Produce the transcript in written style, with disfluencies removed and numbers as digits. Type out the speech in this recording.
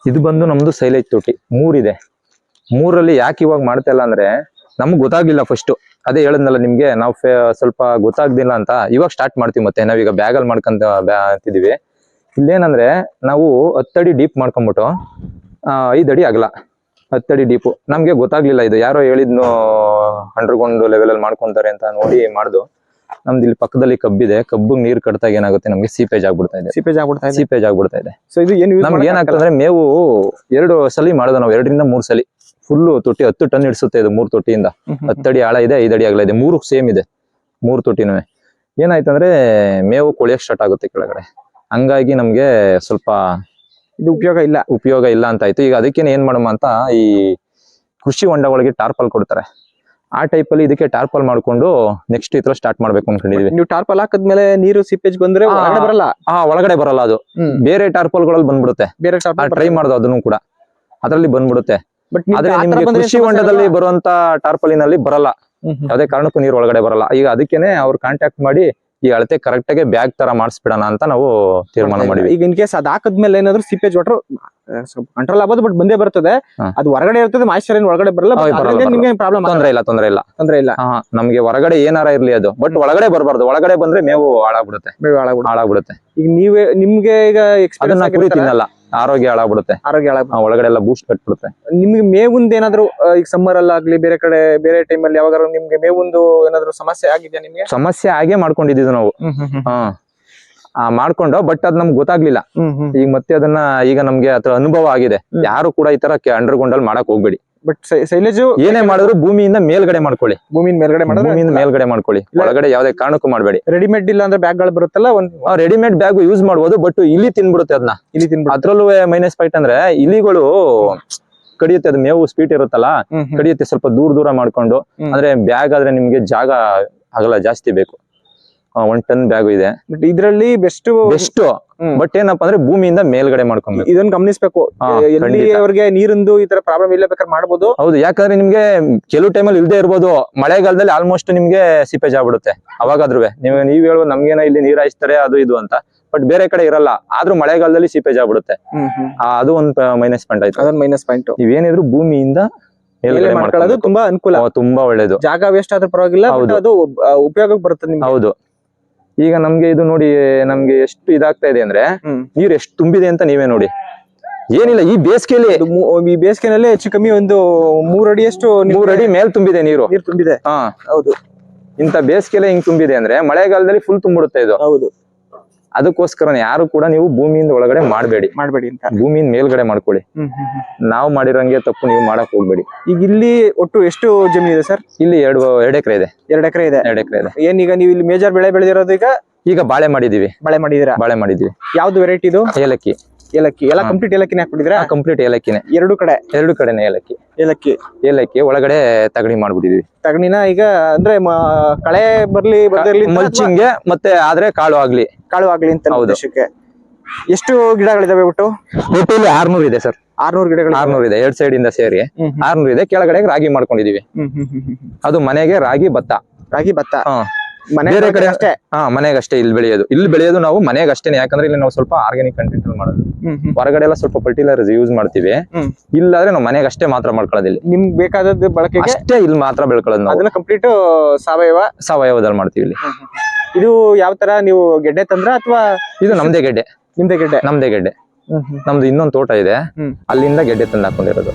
ಇದು ಬಂದು ನಮ್ದು ಸೈಲೇಜ್ ತೊಟ್ಟಿ 3 ಇದೆ. 3ರಲ್ಲಿ ಯಾಕೆ ಇವಾಗ ಮಾಡ್ತಾ ಇಲ್ಲ ಅಂದ್ರೆ ನಮ್ಗೆ ಗೊತ್ತಾಗ್ಲಿಲ್ಲ ಫಸ್ಟ್. ಅದೇ ಹೇಳದ್ನಲ್ಲ ನಿಮ್ಗೆ ನಾವು ಸ್ವಲ್ಪ ಗೊತ್ತಾಗ್ದಿಲ್ಲ ಅಂತ ಇವಾಗ ಸ್ಟಾರ್ಟ್ ಮಾಡ್ತೀವಿ. ಮತ್ತೆ ನಾವೀಗ ಬ್ಯಾಗಲ್ಲಿ ಮಾಡ್ಕೊಂತ ಅಂತಿದೀವಿ. ಇಲ್ಲೇನಂದ್ರೆ ನಾವು 10 ಅಡಿ ಡೀಪ್ ಮಾಡ್ಕೊಂಡ್ಬಿಟ್ಟು 5 ಅಡಿ ಅಗಲ 10 ಅಡಿ ಡೀಪು. ನಮ್ಗೆ ಗೊತ್ತಾಗ್ಲಿಲ್ಲ, ಇದು ಯಾರೋ ಹೇಳಿದ್ನು ಅಂಡರ್ಗ್ರೌಂಡ್ ಲೆವೆಲ್ ಅಲ್ಲಿ ಮಾಡ್ಕೊಂತಾರೆ ಅಂತ ನೋಡಿ ಮಾಡ್ದು. ನಮ್ದು ಇಲ್ಲಿ ಪಕ್ಕದಲ್ಲಿ ಕಬ್ಬಿದೆ, ಕಬ್ಬಿಗೆ ನೀರ್ ಕಟ್ಟಾಗ ಏನಾಗುತ್ತೆ ನಮ್ಗೆ ಸೀಪೇಜ್ ಆಗ್ಬಿಡ್ತಾ ಇದೆ. ಸೀಪೇಜ್ ಆಗ್ಬಿಡ್ತಾ ಇದೆ. ಸೊ ಇದು ಏನು ನಮ್ಗೆ ಏನಾಗ್ತದೆ ಮೇವು 2 ಸಲ ಮಾಡೋದು ನಾವು, 2 ರಿಂದ 3 ಸಲ ಫುಲ್ಲು ತೊಟ್ಟಿ 10 ಟನ್ ಇಡ್ಸುತ್ತೆ ಇದು. 3 ತೊಟ್ಟಿಯಿಂದ 10 ಅಡಿ ಆಳ ಇದೆ, 5 ಅಡಿ ಅಗಲ ಇದೆ, 3 ಸೇಮ್ ಇದೆ 3 ತೊಟ್ಟಿನೂ. ಏನಾಯ್ತಂದ್ರೆ ಮೇವು ಕೊಳಿಯಕ್ ಸ್ಟಾರ್ಟ್ ಆಗುತ್ತೆ ಕೆಳಗಡೆ. ಹಂಗಾಗಿ ನಮ್ಗೆ ಸ್ವಲ್ಪ ಇದು ಉಪಯೋಗ ಇಲ್ಲ ಅಂತ ಆಯ್ತು. ಈಗ ಅದಕ್ಕೇನೆ ಏನ್ ಮಾಡಮ್ಮ ಅಂತ ಈ ಕೃಷಿ ಹೊಂಡ ಒಳಗೆ ಟಾರ್ಪಲ್ ಕೊಡ್ತಾರೆ. ಆ ಟೈಪ್ ಅಲ್ಲಿ ಇದಕ್ಕೆ ಟಾರ್ಪಲ್ ಮಾಡ್ಕೊಂಡು ನೆಕ್ಸ್ಟ್ ಈ ತರ ಸ್ಟಾರ್ಟ್ ಮಾಡ್ಬೇಕು ಅನ್ಕೊಂಡಿದೀವಿ. ನೀವು ಟಾರ್ಪಲ್ ಹಾಕದ್ಮೇಲೆ ನೀರು ಸಿಪ್ಪೇಜ್ ಬಂದ್ರೆ ಒಳಗಡೆ ಬರಲ್ಲ? ಒಳಗಡೆ ಬರಲ್ಲ, ಅದು ಬೇರೆ ಟಾರ್ಪಲ್ ಗಳಲ್ಲಿ ಬಂದ್ಬಿಡುತ್ತೆ. ಬೇರೆ ಟ್ರೈ ಮಾಡೋದು ಅದನ್ನು ಕೂಡ ಅದ್ರಲ್ಲಿ ಬಂದ್ಬಿಡುತ್ತೆ. ಆದ್ರೆ ನಿಮ್ಗೆ ಕೃಷಿ ಹೊಂಡದಲ್ಲಿ ಬರುವಂತ ಟಾರ್ಪಲಿನಲ್ಲಿ ಬರಲ್ಲ, ಯಾವುದೇ ಕಾರಣಕ್ಕೂ ನೀರು ಒಳಗಡೆ ಬರಲ್ಲ. ಈಗ ಅದಕ್ಕೇನೆ ಅವ್ರು ಕಾಂಟ್ಯಾಕ್ಟ್ ಮಾಡಿ ಈ ಅಳತೆ ಕರೆಕ್ಟ್ ಆಗಿ ಬ್ಯಾಗ್ ತರ ಮಾಡಿಸ್ಬಿಡೋಣ ಅಂತ ನಾವು ತೀರ್ಮಾನ ಮಾಡಿದ್ವಿ. ಈಗ ಇನ್ ಕೇಸ್ ಅದ್ ಹಾಕದ್ಮೇಲೆ ಏನಾದ್ರು ಸಿಪ್ಪೇಜ್ ವಾಟರ್ ಕಂಟ್ರೋಲ್ ಆಗೋದು, ಬಟ್ ಬಂದೇ ಬರ್ತದೆ. ಅದು ಹೊರಗಡೆ ಇರ್ತದೆ, ಮಾಯಿಶ್ಚರ್ ಏನ್ ಒಳಗಡೆ ಬರಲ್ಲ. ನಿಮ್ಗೆ ಪ್ರಾಬ್ಲಮ್ ತೊಂದ್ರೆ ಇಲ್ಲ. ನಮ್ಗೆ ಹೊರಗಡೆ ಏನಾರ ಇರ್ಲಿ ಅದು, ಬಟ್ ಒಳಗಡೆ ಬರಬಾರ್ದು. ಒಳಗಡೆ ಬಂದ್ರೆ ಮೇವು ಹಾಳಾಗ್ಬಿಡುತ್ತೆ. ಈಗ ನಿಮ್ಗೆ ಈಗ ಅದನ್ನ ಕುರಿ ತಿನ್ನಲ್ಲ, ಆರೋಗ್ಯ ಹಾಳಾಗ್ಬಿಡುತ್ತೆ. ಒಳಗಡೆ ಎಲ್ಲ ಬೂಸ್ಟ್ ಕಟ್ಬಿಡುತ್ತೆ. ನಿಮ್ಗೆ ಮೇವುಂದ್ ಏನಾದ್ರು ಈಗ ಸಮ್ಮರ್ ಅಲ್ಲಾಗ್ಲಿ ಬೇರೆ ಕಡೆ ಬೇರೆ ಟೈಮ್ ಅಲ್ಲಿ ಯಾವಾಗಾರು ನಿಮ್ಗೆ ಮೇವುಂದು ಏನಾದ್ರು ಸಮಸ್ಯೆ ಆಗಿದ್ಯಾ? ನಿಮ್ಗೆ ಸಮಸ್ಯೆ ಆಗೇ ಮಾಡ್ಕೊಂಡಿದ್ದು ನಾವು ಮಾಡ್ಕೊಂಡು, ಬಟ್ ಅದ್ ನಮ್ಗೆ ಗೊತ್ತಾಗ್ಲಿಲ್ಲ. ಈಗ ಮತ್ತೆ ಅದನ್ನ ಈಗ ನಮ್ಗೆ ಅದ್ರ ಅನುಭವ ಆಗಿದೆ. ಯಾರು ಕೂಡ ಈ ತರ ಅಂಡರ್ಗ್ರೌಂಡ್ ಅಲ್ಲಿ ಮಾಡಕ್ ಹೋಗ್ಬೇಡಿ. ಬಟ್ ಸೈಲೇಜ್ ಏನೇ ಮಾಡಿದ್ರು ಭೂಮಿಯಿಂದ ಮೇಲ್ಗಡೆ ಮಾಡ್ಕೊಳ್ಳಿ. ಭೂಮಿಯಿಂದ ಮೇಲ್ಗಡೆ ಮಾಡ್ಕೊಳ್ಳಿ, ಒಳಗಡೆ ಯಾವ್ದೇ ಕಾರಣಕ್ಕೂ ಮಾಡಬೇಡಿ. ರೆಡಿಮೇಡ್ ಇಲ್ಲ ಅಂದ್ರೆ ಬ್ಯಾಗ್ ಗಳು ಬರುತ್ತಲ್ಲ, ರೆಡಿಮೇಡ್ ಬ್ಯಾಗ್ ಯೂಸ್ ಮಾಡ್ಬೋದು, ಬಟ್ ಇಲಿ ತಿನ್ಬಿಡುತ್ತೆ ಅದನ್ನ. ಅದ್ರಲ್ಲೂ ಮೈನಸ್ ಪಾಯಿಂಟ್ ಅಂದ್ರೆ ಇಲಿಗಳು ಕಡಿಯುತ್ತೆ. ಅದು ಮೇವು ಸ್ಪೀಡ್ ಇರುತ್ತಲ್ಲ, ಕಡಿಯುತ್ತೆ. ಸ್ವಲ್ಪ ದೂರ ಮಾಡ್ಕೊಂಡು, ಅಂದ್ರೆ ಬ್ಯಾಗ್ ಆದ್ರೆ ನಿಮ್ಗೆ ಜಾಗ ಆಗಲ್ಲ, ಜಾಸ್ತಿ ಬೇಕು. 1 ಟನ್ ಬ್ಯಾಗ್ ಇದೆ ಇದ್ರಲ್ಲಿ ಬೆಸ್ಟ್. ಬಟ್ ಏನಪ್ಪಾ ಅಂದ್ರೆ ಭೂಮಿಯಿಂದ ಮೇಲ್ಗಡೆ ಮಾಡ್ಕೊಬೇಕು. ಇದನ್ನ ಗಮನಿಸಬೇಕು. ಅವ್ರಿಗೆ ನೀರಿಂದು ಈ ತರ ಪ್ರಾಬ್ಲಮ್ ಇಲ್ಲ ಬೇಕಾದ್ರೆ ಮಾಡ್ಬೋದು. ಹೌದು, ಯಾಕಂದ್ರೆ ನಿಮ್ಗೆ ಕೆಲವು ಟೈಮಲ್ಲಿ ಇಲ್ದೇ ಇರ್ಬೋದು. ಮಳೆಗಾಲದಲ್ಲಿ ಆಲ್ಮೋಸ್ಟ್ ನಿಮ್ಗೆ ಸಿಪೇಜ್ ಆಗ್ಬಿಡುತ್ತೆ. ಅವಾಗಾದ್ರೂ ನೀವ್ ಹೇಳುವ ನಮ್ಗೇನ ಇಲ್ಲಿ ನೀರ್ ಹಾಯಿಸ್ತಾರೆ ಅದು ಇದು ಅಂತ, ಬಟ್ ಬೇರೆ ಕಡೆ ಇರಲ್ಲ. ಆದ್ರೂ ಮಳೆಗಾಲದಲ್ಲಿ ಸಿಪೇಜ್ ಆಗ್ಬಿಡುತ್ತೆ. ಅದು ಒಂದು ಮೈನಸ್ ಪಾಯಿಂಟ್ ಆಯ್ತು. ಅದೊಂದು ಮೈನಸ್ ಪಾಯಿಂಟ್. ನೀವೇನಿದ್ರು ಭೂಮಿಯಿಂದ ಮಾಡ್ಕೊಳ್ಳೋದು ತುಂಬಾ ಅನುಕೂಲ, ತುಂಬಾ ಒಳ್ಳೇದು. ಜಾಗ ವೇಸ್ಟ್ ಆದ್ರೂ ಪರವಾಗಿಲ್ಲ, ಅದು ಉಪಯೋಗಕ್ಕೆ ಬರುತ್ತೆ. ಹೌದು. ಈಗ ನಮ್ಗೆ ಇದು ನೋಡಿ, ನಮ್ಗೆ ಎಷ್ಟು ಇದಾಗ್ತಾ ಇದೆ ಅಂದ್ರೆ ನೀರು ಎಷ್ಟು ತುಂಬಿದೆ ಅಂತ ನೀವೇ ನೋಡಿ. ಏನಿಲ್ಲ, ಈ ಬೇಸಿಗೆನಲ್ಲಿ ಹೆಚ್ಚು ಕಮ್ಮಿ ಒಂದು 3 ಅಡಿಯಷ್ಟು 3 ಅಡಿ ಮೇಲ್ ತುಂಬಿದೆ ನೀರು ತುಂಬಿದೆ. ಹೌದು. ಇಂತ ಬೇಸಿಗೆಲೆ ಹಿಂಗ್ ತುಂಬಿದೆ ಅಂದ್ರೆ ಮಳೆಗಾಲದಲ್ಲಿ ಫುಲ್ ತುಂಬಿಡುತ್ತೆ ಇದು. ಹೌದು. ಅದಕ್ಕೋಸ್ಕರ ಯಾರು ಕೂಡ ನೀವು ಭೂಮಿಯಿಂದ ಒಳಗಡೆ ಮಾಡಬೇಡಿ ಅಂತ, ಭೂಮಿಯಿಂದ ಮೇಲ್ಗಡೆ ಮಾಡ್ಕೊಳ್ಳಿ. ನಾವು ಮಾಡಿರಂಗೆ ತಪ್ಪು ನೀವು ಮಾಡಕ್ ಹೋಗ್ಬೇಡಿ. ಈಗ ಇಲ್ಲಿ ಒಟ್ಟು ಎಷ್ಟು ಜಮೀನು ಇದೆ ಸರ್? ಇಲ್ಲಿ 2 ಎಕರೆ ಇದೆ. 2 ಎಕರೆ ಇದೆ. ಏನ್ ಈಗ ನೀವು ಇಲ್ಲಿ ಮೇಜರ್ ಬೆಳೆ ಬೆಳೆದಿರೋದು? ಈಗ ಬಾಳೆ ಮಾಡಿದೀವಿ. ಬಾಳೆ ಮಾಡಿದೀವಿ. ಯಾವ್ದು ವೆರೈಟಿ ಇದು? ಏಲಕ್ಕಿ ಎಲ್ಲ ಕಂಪ್ಲೀಟ್ ಏಲಕ್ಕಿನೇ ಹಾಕ್ಬಿಟ್ಟಿದ್ರಾ? ಕಂಪ್ಲೀಟ್ ಏಲಕ್ಕಿನೇ. 2 ಕಡೆನೇ ಏಲಕ್ಕಿ ಒಳಗಡೆ ತಗಣಿ ಮಾಡ್ಬಿಟ್ಟಿದೀವಿ. ತಗಣಿನ ಈಗ ಅಂದ್ರೆ ಕಳೆ ಬರ್ಲಿ ಮಲ್ಚಿಂಗ್ಗೆ, ಮತ್ತೆ ಆದ್ರೆ ಕಾಳು ಆಗ್ಲಿ ಅಂತ ಉದ್ದೇಶಕ್ಕೆ. ಎಷ್ಟು ಗಿಡಗಳಿದಾವೆ ಒಟ್ಟು? 600 ಇದೆ ಸರ್. 600 ಗಿಡಗಳು. 600 ಇದೆ, 2 ಸೈಡ್ ಇಂದ ಸೇರಿ 600 ಇದೆ. ಕೆಳಗಡೆ ರಾಗಿ ಮಾಡ್ಕೊಂಡಿದೀವಿ. ಅದು ಮನೆಗೆ ರಾಗಿ ಭತ್ತ. ಬೇರೆ ಕಡೆ ಅಷ್ಟೇ. ಮನೆಗಷ್ಟೇ ಇಲ್ಲಿ ಬೆಳೆಯೋದು ನಾವು ಮನೆಗಷ್ಟೇನೆ. ಯಾಕಂದ್ರೆ ಇಲ್ಲಿ ನಾವು ಸ್ವಲ್ಪ ಆರ್ಗ್ಯಾನಿಕ್ ಕಂಟೆಂಟ್ ಮಾಡೋದು. ಹೊರಗಡೆ ಎಲ್ಲ ಸ್ವಲ್ಪ ಫರ್ಟಿಲೈಸರ್ಸ್ ಯೂಸ್ ಮಾಡ್ತೀವಿ. ಇಲ್ಲಾದ್ರೆ ನಾವು ಮನೆಗಷ್ಟೇ ಮಾತ್ರ ಮಾಡ್ಕೊಳ್ಳೋದು. ಇಲ್ಲಿ ನಿಮ್ಗೆ ಬೇಕಾದದ್ದು ಬಳಕೆ ಅಷ್ಟೇ ಇಲ್ಲಿ ಮಾತ್ರ ಬೆಳ್ಕೊಳ್ಳೋದು ನಾವು. ಅದನ್ನ ಕಂಪ್ಲೀಟ್ ಸಾವಯವದಲ್ಲಿ ಮಾಡ್ತೀವಿ ಇಲ್ಲಿ. ಇದು ಯಾವ ತರ ನೀವು ಗೆಡ್ಡೆ ತಂದ್ರ ಅಥವಾ? ಇದು ನಮ್ದೇ ಗೆಡ್ಡೆ. ನಮ್ದು ಇನ್ನೊಂದು ತೋಟ ಇದೆ, ಅಲ್ಲಿಂದ ಗೆಡ್ಡೆ ತಂದು ಹಾಕೊಂಡಿರೋದು.